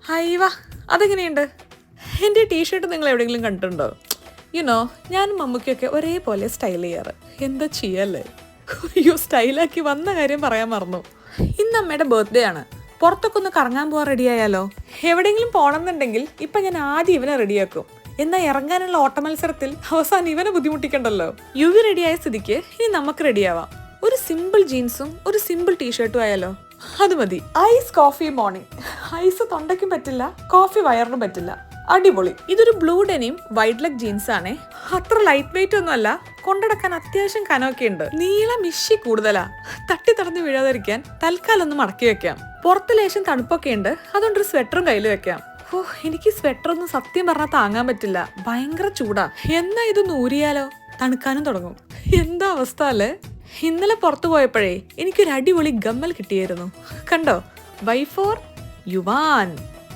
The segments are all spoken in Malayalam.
ഹൈവാ, അതെങ്ങനെയുണ്ട്? എൻ്റെ ടീഷർട്ട് നിങ്ങൾ എവിടെയെങ്കിലും കണ്ടിട്ടുണ്ടോ? യുനോ ഞാനും മമ്മൂക്കൊക്കെ ഒരേപോലെ സ്റ്റൈൽ ചെയ്യാറ്. എന്താ ചെയ്യല്ലേ? അയ്യോ, സ്റ്റൈലാക്കി വന്ന കാര്യം പറയാൻ മറന്നു. ഇന്ന് അമ്മയുടെ ബർത്ത്ഡേ ആണ്. പുറത്തൊക്കെ ഒന്ന് കറങ്ങാൻ പോകാൻ റെഡിയായാലോ? എവിടെയെങ്കിലും പോകണമെന്നുണ്ടെങ്കിൽ ഇപ്പം ഞാൻ ആദ്യം ഇവനെ റെഡിയാക്കും. എന്നാൽ ഇറങ്ങാനുള്ള ഓട്ട മത്സരത്തിൽ അവസാനം ഇവനെ ബുദ്ധിമുട്ടിക്കണ്ടല്ലോ. യുവി റെഡിയായ സ്ഥിതിക്ക് ഇനി നമുക്ക് റെഡിയാവാം. ഒരു സിമ്പിൾ ജീൻസും ഒരു സിമ്പിൾ ടീഷർട്ടും ആയാലോ? അത് മതി. Ice coffee morning. ഐസ് തൊണ്ടയ്ക്കും പറ്റില്ല, കോഫി വയറിനും പറ്റില്ല. അടിപൊളി. ഇതൊരു blue denim white leg jeans ആണേ. അത്ര ലൈറ്റ് വെയിറ്റ് ഒന്നും അല്ല, കൊണ്ടടക്കാൻ അത്യാവശ്യം കനമൊക്കെ ഉണ്ട്. നീളം മിഷി കൂടുതലാ. തട്ടി തടഞ്ഞു വീഴാതിരിക്കാൻ തൽക്കാലം ഒന്ന് മടക്കി വെക്കാം. പുറത്ത് ലേശം തണുപ്പൊക്കെ ഉണ്ട്, അതുകൊണ്ടൊരു സ്വെറ്ററും കയ്യിൽ വെക്കാം. ഓ, എനിക്ക് സ്വെറ്റർ ഒന്നും സത്യം പറഞ്ഞാൽ താങ്ങാൻ പറ്റില്ല. ഭയങ്കര ചൂടാ. എന്നാ ഇതൊന്ന് ഊരിയാലോ? തണുക്കാനും തുടങ്ങും. എന്താ അവസ്ഥ അല്ലേ? ഇന്നലെ പുറത്തു പോയപ്പോഴേ എനിക്കൊരു അടിപൊളി ഗമ്മൽ കിട്ടിയായിരുന്നു. കണ്ടോ? ബൈ ഫോർ യുവാൻ.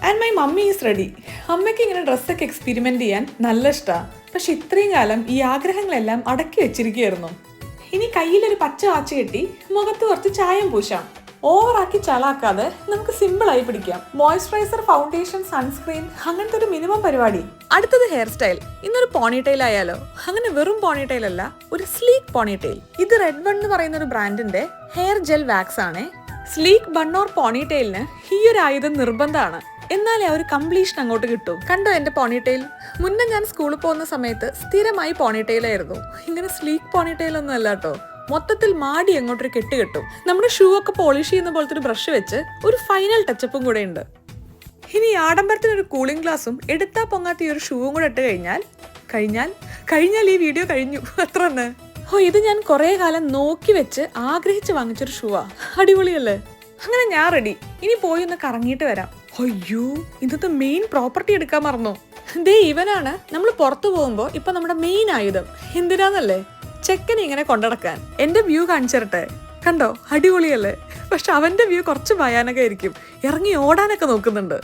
And my mummy is ready. അമ്മയ്ക്ക് ഇങ്ങനെ ഡ്രസ്സൊക്കെ എക്സ്പെരിമെന്റ് ചെയ്യാൻ നല്ല ഇഷ്ടമാണ്. പക്ഷെ ഇത്രയും കാലം ഈ ആഗ്രഹങ്ങളെല്ലാം അടക്കി വെച്ചിരിക്കുകയായിരുന്നു. ഇനി കയ്യിലൊരു പച്ച വാച്ച് കെട്ടി മുഖത്ത് കുറച്ച് ചായം പൂശാം. ഓവറാക്കി ചളാക്കാതെ നമുക്ക് സിമ്പിളായി പിടിക്കാം. മോയ്സ്ചറൈസർ, ഫൗണ്ടേഷൻ, സൺസ്ക്രീൻ, അങ്ങനത്തെ ഒരു മിനിമം പരിപാടി. അടുത്തത് ഹെയർ സ്റ്റൈൽ. ഇന്നൊരു പോണിറ്റെയിൽ ആയാലോ? അങ്ങനെ വെറും പോണിറ്റെയിൽ അല്ല, ഒരു സ്ലീക്ക് പോണിറ്റെയിൽ. ഇത് റെഡ് ബൺ എന്ന് പറയുന്ന ഒരു ബ്രാൻഡിന്റെ ഹെയർ ജെൽ വാക്സ് ആണ്. സ്ലീക്ക് ബൺ ഓർ പോണിറ്റെയിലിന് ഈ ഒരു ആയുധം നിർബന്ധമാണ്. എന്നാലേ ആ ഒരു കംപ്ലീഷൻ അങ്ങോട്ട് കിട്ടും. കണ്ടോ എന്റെ പോണിറ്റെയിൽ? മുന്നേ ഞാൻ സ്കൂളിൽ പോകുന്ന സമയത്ത് സ്ഥിരമായി പോണിറ്റെയിലായിരുന്നു. ഇങ്ങനെ സ്ലീക്ക് പോണിറ്റെയിൽ ഒന്നും അല്ല കേട്ടോ. മൊത്തത്തിൽ മാടി അങ്ങോട്ടൊരു കെട്ട് കെട്ടും. നമ്മുടെ ഷൂ ഒക്കെ പോളിഷ് ചെയ്യുന്ന പോലത്തെ ഒരു ബ്രഷ് വെച്ച് ഒരു ഫൈനൽ ടച്ചപ്പും കൂടെ ഉണ്ട്. ഇനി ആഡംബരത്തിനൊരു കൂളിംഗ് ഗ്ലാസും എടുത്താ പൊങ്ങാത്ത ഈ ഒരു ഷൂവും കൂടെ ഇട്ട് കഴിഞ്ഞാൽ ഈ വീഡിയോ കഴിഞ്ഞു. അത്ര തന്നെ. ഓ, ഇത് ഞാൻ കുറെ കാലം നോക്കി വെച്ച് ആഗ്രഹിച്ച് വാങ്ങിച്ചൊരു ഷൂവാ. അടിപൊളിയല്ലേ? അങ്ങനെ ഞാൻ റെഡി. ഇനി പോയി ഒന്ന് കറങ്ങിയിട്ട് വരാം. അയ്യോ, ഇന്നത്തെ മെയിൻ പ്രോപ്പർട്ടി എടുക്കാൻ മറന്നു. ദേ ഇവനാണ് നമ്മൾ പുറത്തു പോകുമ്പോ ഇപ്പൊ നമ്മുടെ മെയിൻ ആയുധം. എന്തിനാന്നല്ലേ? ചെക്കനെ ഇങ്ങനെ കൊണ്ടടക്കാൻ. എന്റെ വ്യൂ കാണിച്ചിരട്ടെ. കണ്ടോ? അടിപൊളിയല്ലേ? പക്ഷെ അവന്റെ വ്യൂ കുറച്ച് ഭയാനകമായിരിക്കും. ഇറങ്ങി ഓടാനൊക്കെ നോക്കുന്നുണ്ട്.